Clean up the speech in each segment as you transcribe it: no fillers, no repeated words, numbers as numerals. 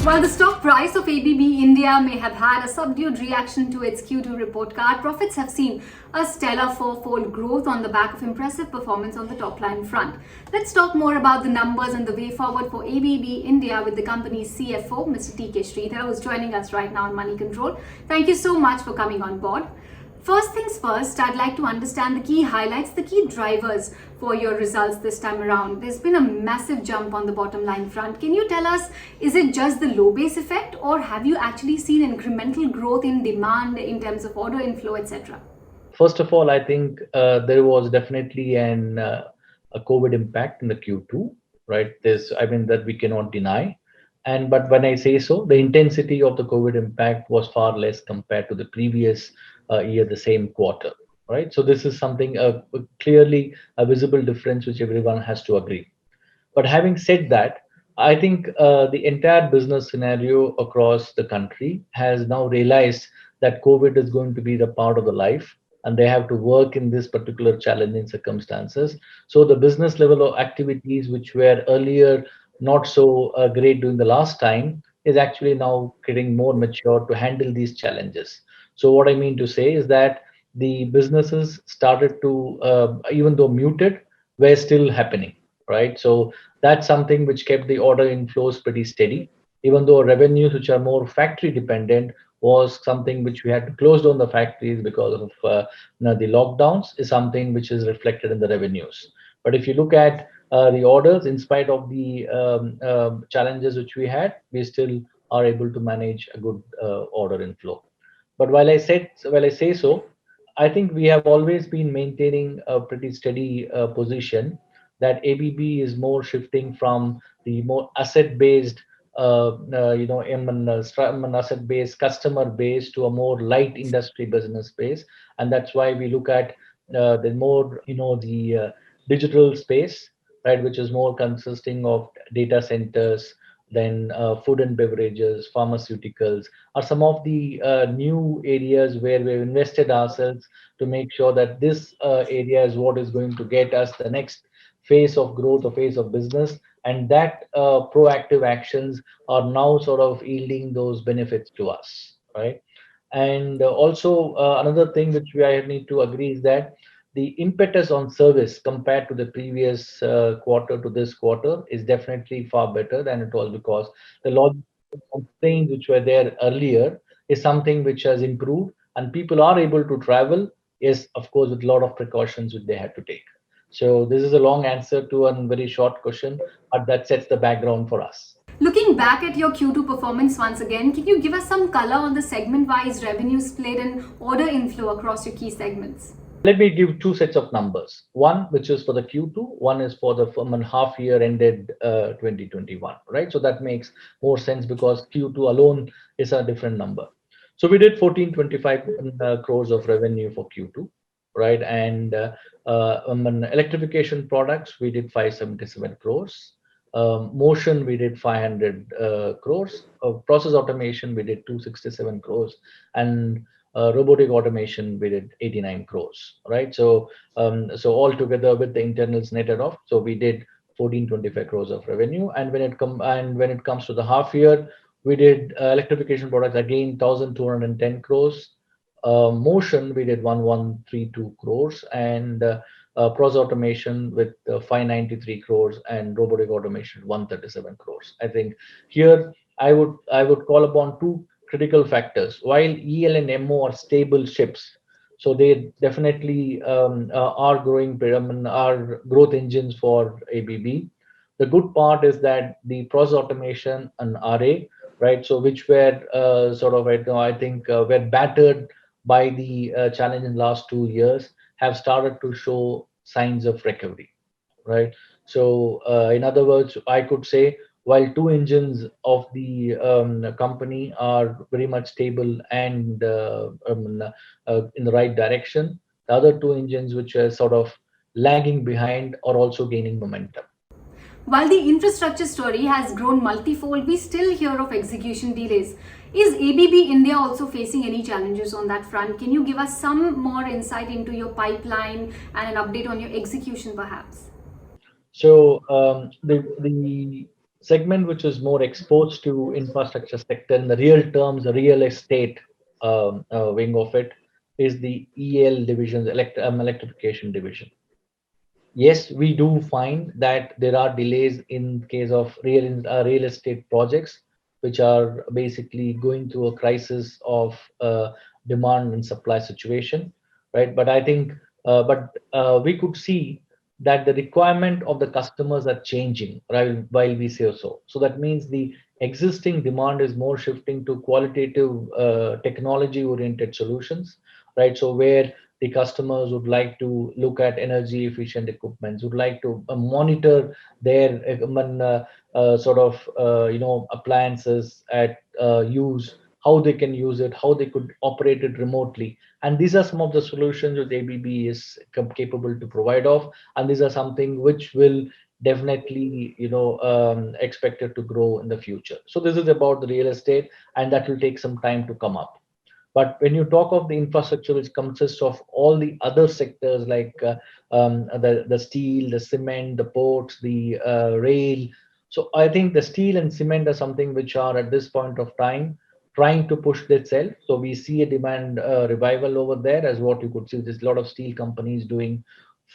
While the stock price of ABB India may have had a subdued reaction to its Q2 report card, profits have seen a stellar fourfold growth on the back of impressive performance on the top line front. Let's talk more about the numbers and the way forward for ABB India with the company's CFO, Mr. TK Sridhar, who is joining us right now on Money Control. Thank you so much for coming on board. First things first, I'd like to understand the key highlights, the key drivers for your results this time around. There's been a massive jump on the bottom line front. Can you tell us, is it just the low base effect, or have you actually seen incremental growth in demand in terms of order inflow, etc.? First of all, I think there was definitely a COVID impact in the Q2, right? That we cannot deny. But when I say so, the intensity of the COVID impact was far less compared to the previous year, the same quarter, right? So this is something clearly a visible difference which everyone has to agree. But having said that, I think the entire business scenario across the country has now realized that COVID is going to be the part of the life, and they have to work in this particular challenging circumstances. So the business level of activities which were earlier not so great during the last time is actually now getting more mature to handle these challenges. So what I mean to say is that the businesses started to, even though muted, were still happening, right? So that's something which kept the order inflows pretty steady, even though revenues which are more factory dependent was something which we had to close down the factories because of the lockdowns is something which is reflected in the revenues. But if you look at the orders, in spite of the challenges which we had, we still are able to manage a good order inflow. But while I say so, I think we have always been maintaining a pretty steady position that ABB is more shifting from the more asset-based, asset-based customer base to a more light industry business base, and that's why we look at the more, digital space, right, which is more consisting of data centers, then food and beverages, pharmaceuticals, are some of the new areas where we've invested ourselves to make sure that this area is what is going to get us the next phase of growth or phase of business. And that proactive actions are now sort of yielding those benefits to us, right? And also another thing which I need to agree is that the impetus on service compared to the previous quarter to this quarter is definitely far better than it was, because the logistical constraints which were there earlier is something which has improved, and people are able to travel, yes, of course, with a lot of precautions which they had to take. So this is a long answer to a very short question, but that sets the background for us. Looking back at your Q2 performance once again, can you give us some color on the segment-wise revenue split and order inflow across your key segments? Let me give two sets of numbers. One, which is for the Q2, one is for the half year ended 2021, right? So that makes more sense because Q2 alone is a different number. So we did 1425 crores of revenue for Q2, right? And electrification products, we did 577 crores. Motion, we did 500 crores. Process automation, we did 267 crores. And robotic automation, we did 89 crores, right? So all together with the internals netted off, so we did 1425 crores of revenue. And when it comes to the half year, we did electrification products again 1210 crores. Motion, we did 1132 crores, and process automation with 593 crores, and robotic automation 137 crores. I think here I would call upon two critical factors. While EL and MO are stable ships, so they definitely are growing, are growth engines for ABB. The good part is that the process automation and RA, right, so which were sort of, I think, were battered by the challenge in the last 2 years, have started to show signs of recovery, right? So in other words, I could say, while two engines of the company are very much stable and in the right direction, the other two engines which are sort of lagging behind are also gaining momentum. While the infrastructure story has grown multifold, we still hear of execution delays. Is ABB India also facing any challenges on that front? Can you give us some more insight into your pipeline and an update on your execution perhaps? So the segment which is more exposed to infrastructure sector in the real terms, the real estate wing of it is the EL division, electrification division. Yes, we do find that there are delays in case of real estate projects, which are basically going through a crisis of demand and supply situation, right? But I think, we could see that the requirement of the customers are changing, right? While we say so, so that means the existing demand is more shifting to qualitative, technology-oriented solutions, right? So where the customers would like to look at energy efficient equipments, would like to monitor their sort of appliances at use, how they can use it, how they could operate it remotely. And these are some of the solutions that ABB is capable to provide of, and these are something which will definitely expected to grow in the future. So this is about the real estate, and that will take some time to come up. But when you talk of the infrastructure, which consists of all the other sectors like the steel, the cement, the ports, the rail. So I think the steel and cement are something which are at this point of time trying to push itself. So we see a demand revival over there, as what you could see. There's a lot of steel companies doing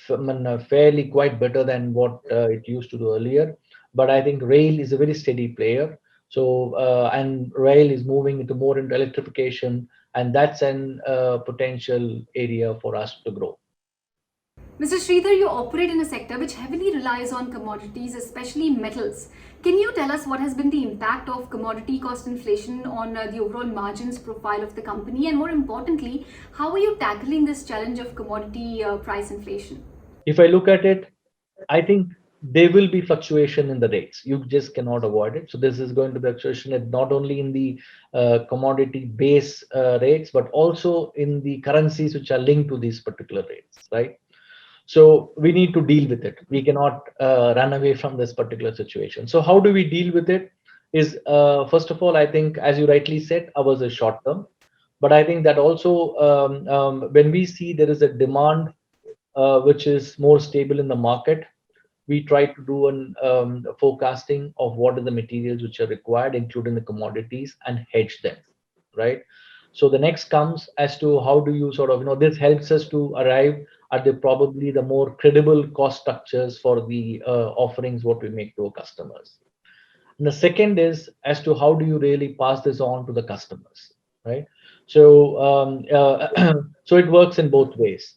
fairly quite better than what it used to do earlier. But I think rail is a very steady player. So and rail is moving into more into electrification, and that's an potential area for us to grow. Mr. Sridhar, you operate in a sector which heavily relies on commodities, especially metals. Can you tell us what has been the impact of commodity cost inflation on the overall margins profile of the company? And more importantly, how are you tackling this challenge of commodity price inflation? If I look at it, I think there will be fluctuation in the rates. You just cannot avoid it. So this is going to be fluctuation not only in the commodity base rates, but also in the currencies which are linked to these particular rates, right? So we need to deal with it. We cannot run away from this particular situation. So how do we deal with it? Is first of all, I think, as you rightly said, ours is short term. But I think that also when we see there is a demand which is more stable in the market, we try to do an forecasting of what are the materials which are required, including the commodities, and hedge them, right? So the next comes as to how do you sort of, this helps us to arrive at the probably the more credible cost structures for the offerings what we make to our customers. And the second is as to how do you really pass this on to the customers, right? So so it works in both ways.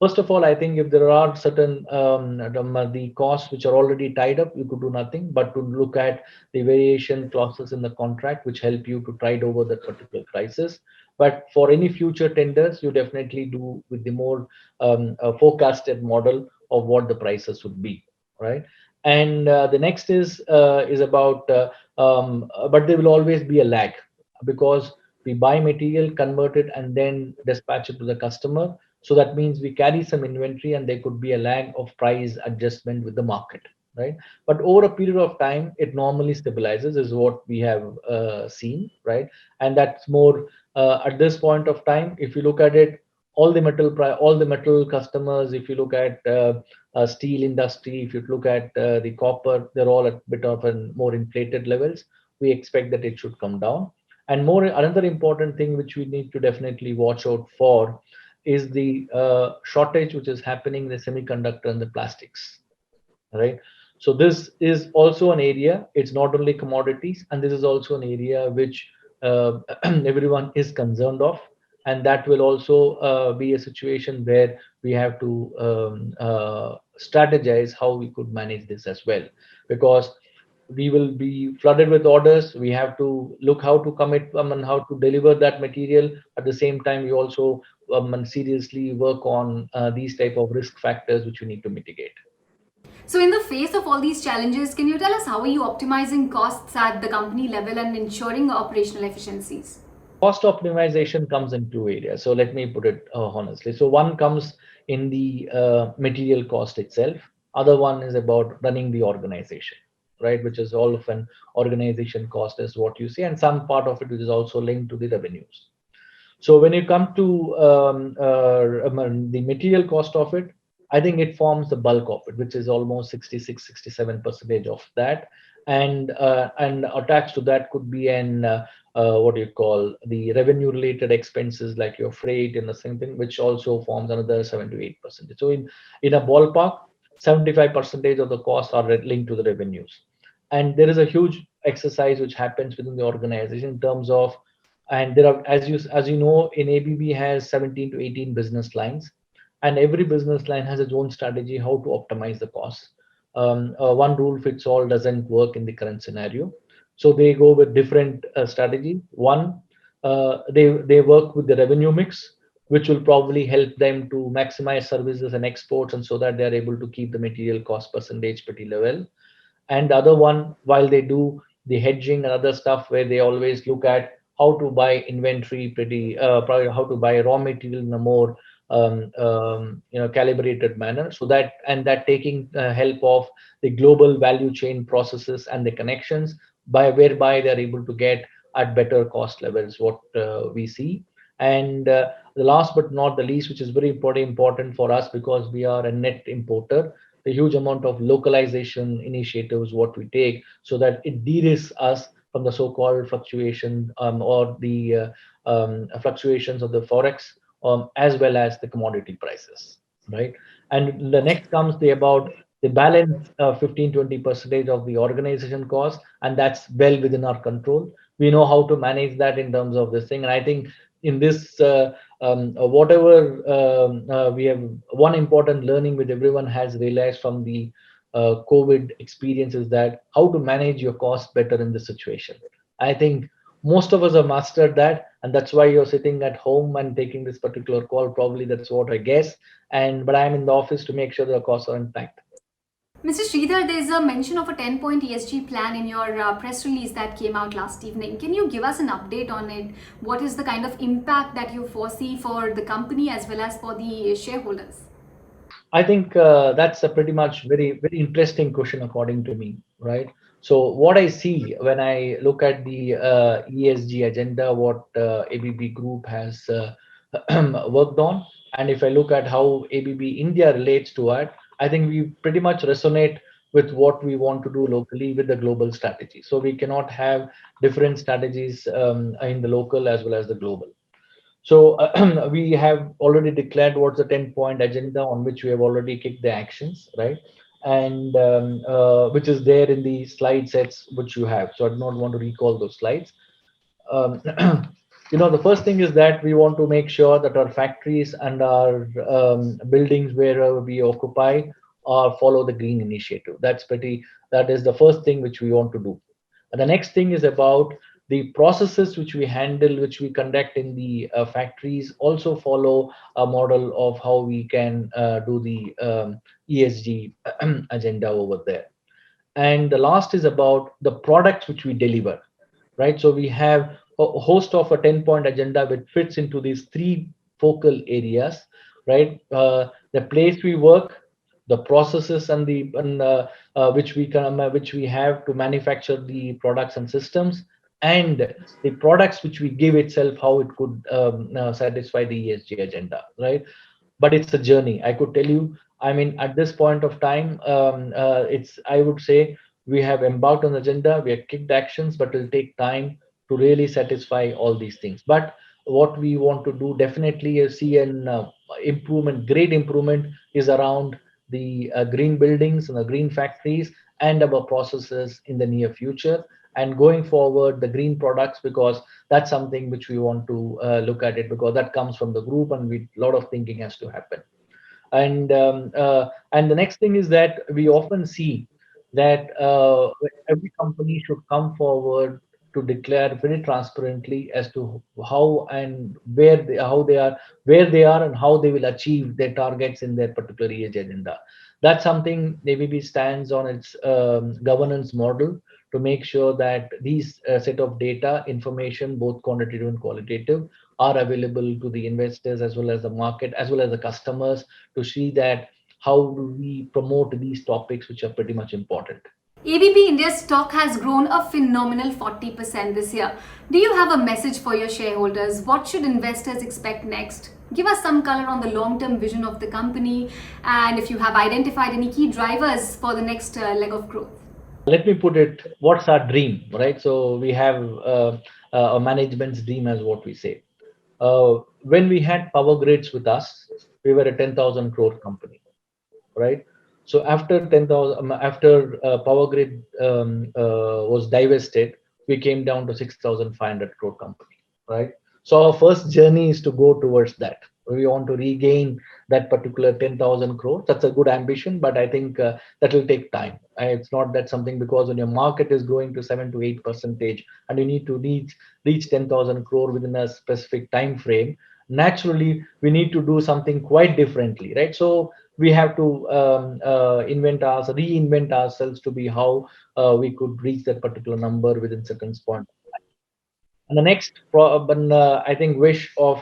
First of all, I think if there are certain the costs which are already tied up, you could do nothing but to look at the variation clauses in the contract which help you to tide over that particular crisis. But for any future tenders, you definitely do with the more forecasted model of what the prices would be, right? And the next is about, but there will always be a lag because we buy material, convert it, and then dispatch it to the customer. So that means we carry some inventory and there could be a lag of price adjustment with the market, right? But over a period of time, it normally stabilizes, is what we have seen, right? And that's more at this point of time. If you look at it, all the metal customers, if you look at steel industry, if you look at the copper, they're all at bit of a more inflated levels. We expect that it should come down. And more, another important thing which we need to definitely watch out for is the shortage which is happening in the semiconductor and the plastics, right? So this is also an area. It's not only commodities, and this is also an area which everyone is concerned of, and that will also be a situation where we have to strategize how we could manage this as well, because we will be flooded with orders. We have to look how to commit and how to deliver that material. At the same time, we also and seriously work on these type of risk factors which we need to mitigate. So, in the face of all these challenges, can you tell us how are you optimizing costs at the company level and ensuring operational efficiencies? Cost optimization comes in two areas. So let me put it honestly. So one comes in the material cost itself. Other one is about running the organization, right? Which is all of an organization cost is what you see, and some part of it is also linked to the revenues. So when you come to the material cost of it, I think it forms the bulk of it, which is almost 66, 67% of that. and attached to that could be an what do you call the revenue related expenses like your freight and the same thing, which also forms another 7 to 8%. So in a ballpark, 75% of the costs are linked to the revenues. And there is a huge exercise which happens within the organization in terms of, and there are, as you know, in ABB has 17 to 18 business lines, and every business line has its own strategy how to optimize the costs. One rule fits all doesn't work in the current scenario, so they go with different strategy. One, they work with the revenue mix, which will probably help them to maximize services and exports, and so that they are able to keep the material cost percentage pretty level. And the other one, while they do the hedging and other stuff, where they always look at how to buy inventory pretty, probably how to buy raw material in a more calibrated manner, so that, and that taking help of the global value chain processes and the connections, by whereby they're able to get at better cost levels, what we see. And the last but not the least, which is very important for us because we are a net importer, the huge amount of localization initiatives what we take, so that it de-risks us from the so-called fluctuation or the fluctuations of the forex, as well as the commodity prices, right? And the next comes the about the balance 15-20% of the organization cost, and that's well within our control. We know how to manage that in terms of this thing, and I think in this whatever we have, one important learning which everyone has realized from the COVID experience is that how to manage your costs better in this situation. I think most of us have mastered that, and that's why you're sitting at home and taking this particular call. Probably that's what I guess. And but I'm in the office to make sure the costs are intact. Mr. Sridhar, there's a mention of a 10-point ESG plan in your press release that came out last evening. Can you give us an update on it? What is the kind of impact that you foresee for the company as well as for the shareholders? I think that's a pretty much very interesting question according to me, right? So what I see when I look at the ESG agenda, what ABB Group has worked on, and if I look at how ABB India relates to it, I think we pretty much resonate with what we want to do locally with the global strategy. So we cannot have different strategies in the local as well as the global. So we have already declared what's the 10-point agenda on which we have already kicked the actions, right? And which is there in the slide sets which you have. So I do not want to recall those slides. Um, the first thing is that we want to make sure that our factories and our buildings wherever we occupy are follow the green initiative. That is the first thing which we want to do. And the next thing is about the processes which we handle, which we conduct in the factories, also follow a model of how we can do the ESG agenda over there. And the last is about the products which we deliver, right? So we have a host of a 10-point agenda which fits into these three focal areas, right? The place we work, the processes and the which we have to manufacture the products and systems, and the products which we give itself, how it could satisfy the ESG agenda, right? But it's a journey. I could tell you. I mean, at this point of time, it's. I would say we have embarked on the agenda. We have kicked actions, but it'll take time to really satisfy all these things. But what we want to do definitely is see an improvement, great improvement, is around the green buildings and the green factories and our processes in the near future, and going forward the green products, because that's something which we want to look at it, because that comes from the group and a lot of thinking has to happen. And the next thing is that we often see that every company should come forward to declare very transparently as to how and where they are and how they will achieve their targets in their particular ESG agenda. That's something ABB stands on its governance model to make sure that these set of data information, both quantitative and qualitative, are available to the investors as well as the market as well as the customers, to see that how do we promote these topics which are pretty much important. ABB India's stock has grown a phenomenal 40% this year. Do you have a message for your shareholders? What should investors expect next? Give us some color on the long-term vision of the company, and if you have identified any key drivers for the next leg of growth. let me put it, what's our dream, right? So we have a management's dream, as what we say. When we had Power Grids with us, we were a 10,000 crore company, right? So after 10,000, after Power Grid was divested, we came down to 6,500 crore company, right? So our first journey is to go towards that. We want to regain that particular 10,000 crore. That's a good ambition, but I think that will take time. It's not that something, because when your market is growing to 7 to 8% and you need to reach 10,000 crore within a specific time frame, naturally we need to do something quite differently, right? So we have to reinvent ourselves to be how we could reach that particular number within certain point. And the next, I think, wish or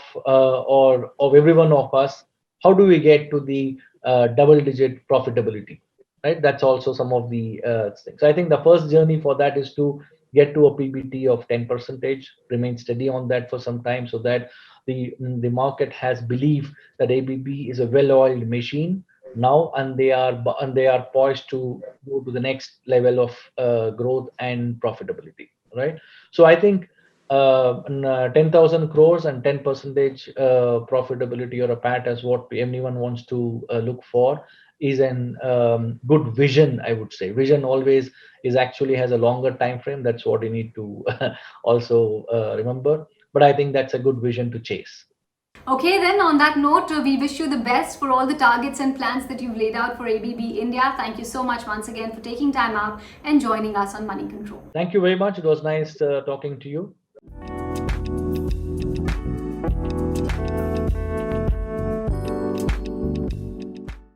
of every one of us, how do we get to the double-digit profitability, right? That's also some of the things. So I think the first journey for that is to get to a PBT of 10%, remain steady on that for some time, so that the market has belief that ABB is a well-oiled machine now, and they are poised to go to the next level of growth and profitability, right? So I think 10,000 crores and 10 percentage profitability or a PAT, as what anyone wants to look for, is an good vision. I would say vision always is actually has a longer time frame. That's what you need to also remember. But I think that's a good vision to chase. Okay, then on that note, we wish you the best for all the targets and plans that you've laid out for ABB India. Thank you so much once again for taking time out and joining us on Money Control. Thank you very much. It was nice talking to you.